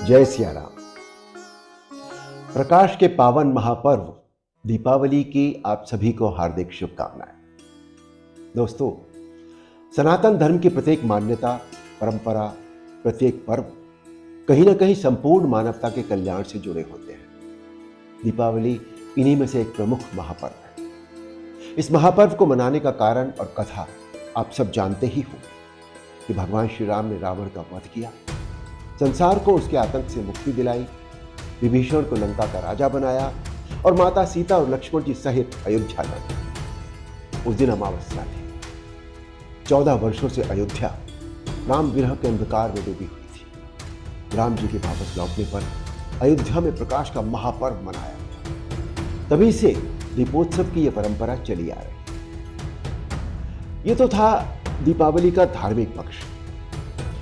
जय सिया राम। प्रकाश के पावन महापर्व दीपावली की आप सभी को हार्दिक शुभकामनाएं। दोस्तों, सनातन धर्म की प्रत्येक मान्यता, परंपरा, प्रत्येक पर्व कहीं ना कहीं संपूर्ण मानवता के कल्याण से जुड़े होते हैं। दीपावली इन्हीं में से एक प्रमुख महापर्व है। इस महापर्व को मनाने का कारण और कथा आप सब जानते ही हो कि भगवान श्री राम ने रावण का वध किया, संसार को उसके आतंक से मुक्ति दिलाई, विभीषण को लंका का राजा बनाया और माता सीता और लक्ष्मण जी सहित अयोध्या लाई। उस दिन अमावस्या थी। 14 वर्षों से अयोध्या राम विरह के अंधकार में डूबी हुई थी। राम जी के वापस लौटने पर अयोध्या में प्रकाश का महापर्व मनाया गया। तभी से दीपोत्सव की यह परंपरा चली आ रही। ये तो था दीपावली का धार्मिक पक्ष।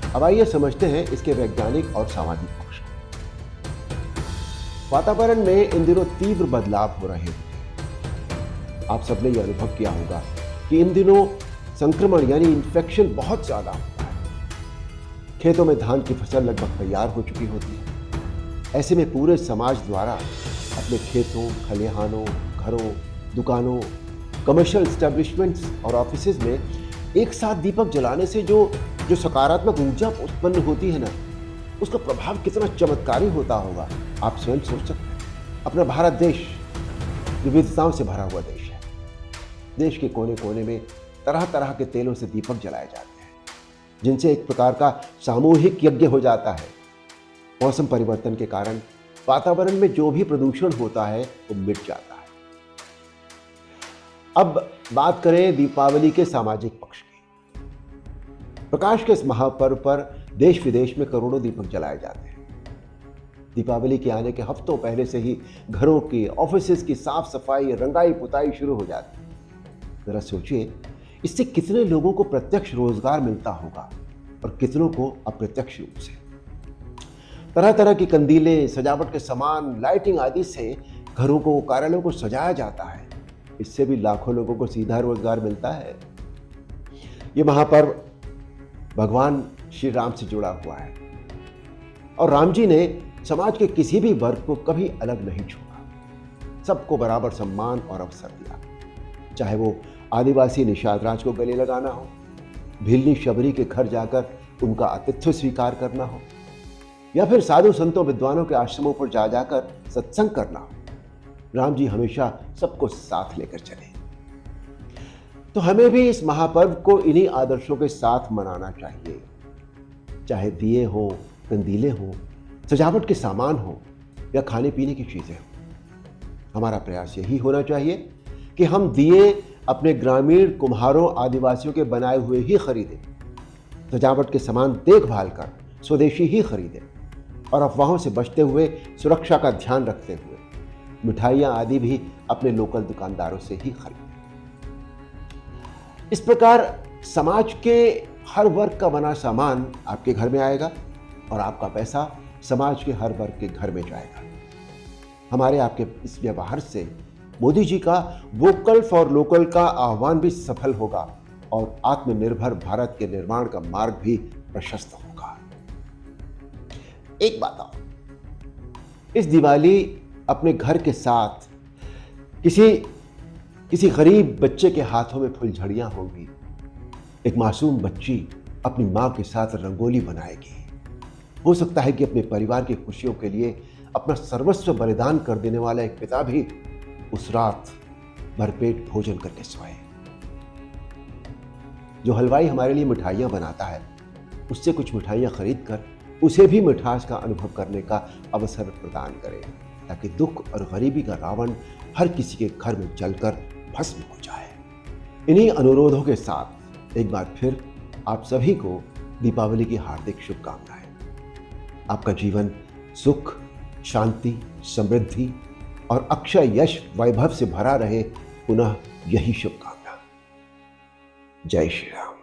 अब आइए समझते हैं इसके वैज्ञानिक और सामाजिक पक्ष को। वातावरण में इन दिनों तीव्र बदलाव हो रहे हैं। आप सबने यह अनुभव किया होगा कि इन दिनों संक्रमण यानी इन्फेक्शन बहुत ज्यादा होता है। खेतों में धान की फसल लगभग तैयार हो चुकी होती है। ऐसे में पूरे समाज द्वारा अपने खेतों, खलिहानों, घरों, दुकानों, कमर्शियल एस्टेब्लिशमेंट्स और ऑफिसेज में एक साथ दीपक जलाने से जो सकारात्मक ऊर्जा उत्पन्न होती है ना, उसका प्रभाव कितना चमत्कारी होता होगा, आप स्वयं सोच सकते हैं। अपना भारत देश विविधताओं से भरा हुआ देश है। देश के कोने कोने में तरह तरह के तेलों से दीपक जलाए जाते हैं, जिनसे एक प्रकार का सामूहिक यज्ञ हो जाता है। मौसम परिवर्तन के कारण वातावरण में जो भी प्रदूषण होता है वो मिट जाता है। अब बात करें दीपावली के सामाजिक पक्ष की। प्रकाश के इस महापर्व पर देश विदेश में करोड़ों दीपक जलाए जाते हैं। दीपावली के आने के हफ्तों पहले से ही घरों की, ऑफिसेज की साफ सफाई, रंगाई पुताई शुरू हो जाती है। जरा सोचिए, इससे कितने लोगों को प्रत्यक्ष रोजगार मिलता होगा और कितनों को अप्रत्यक्ष रूप से। तरह तरह की कंदीलें, सजावट के सामान, लाइटिंग आदि से घरों को, कार्यालयों को सजाया जाता है। इससे भी लाखों लोगों को सीधा रोजगार मिलता है। यह महापर्व भगवान श्री राम से जुड़ा हुआ है और राम जी ने समाज के किसी भी वर्ग को कभी अलग नहीं छोड़ा। सबको बराबर सम्मान और अवसर दिया, चाहे वो आदिवासी निषाद राज को गले लगाना हो, भिल्ली शबरी के घर जाकर उनका आतिथ्य स्वीकार करना हो, या फिर साधु संतों विद्वानों के आश्रमों पर जा जाकर सत्संग करना हो। राम जी हमेशा सबको साथ लेकर चले। तो हमें भी इस महापर्व को इन्हीं आदर्शों के साथ मनाना चाहिए। चाहे दिए हो, कंदीले हो, सजावट के सामान हो या खाने पीने की चीजें हो। हमारा प्रयास यही होना चाहिए कि हम दिए अपने ग्रामीण कुम्हारों, आदिवासियों के बनाए हुए ही खरीदें, सजावट के सामान देखभाल कर स्वदेशी ही खरीदें और अफवाहों से बचते हुए, सुरक्षा का ध्यान रखते हुए मिठाइयां आदि भी अपने लोकल दुकानदारों से ही खरीदें। इस प्रकार समाज के हर वर्ग का बना सामान आपके घर में आएगा और आपका पैसा समाज के हर वर्ग के घर में जाएगा। हमारे आपके इस व्यवहार से मोदी जी का वोकल फॉर लोकल का आह्वान भी सफल होगा और आत्मनिर्भर भारत के निर्माण का मार्ग भी प्रशस्त होगा। एक बात और, इस दिवाली अपने घर के साथ किसी गरीब बच्चे के हाथों में फुलझड़ियां होंगी। एक मासूम बच्ची अपनी मां के साथ रंगोली बनाएगी। हो सकता है कि अपने परिवार की खुशियों के लिए अपना सर्वस्व बलिदान कर देने वाला एक पिता भी उस रात भरपेट भोजन करके सोए। जो हलवाई हमारे लिए मिठाइयां बनाता है, उससे कुछ मिठाइयां खरीद कर उसे भी मिठास का अनुभव करने का अवसर प्रदान करें, ताकि दुख और गरीबी का रावण हर किसी के घर में जलकर भस्म हो जाए। इन्हीं अनुरोधों के साथ एक बार फिर आप सभी को दीपावली की हार्दिक शुभकामनाएं। आपका जीवन सुख, शांति, समृद्धि और अक्षय यश वैभव से भरा रहे, पुनः यही शुभकामना। जय श्री राम।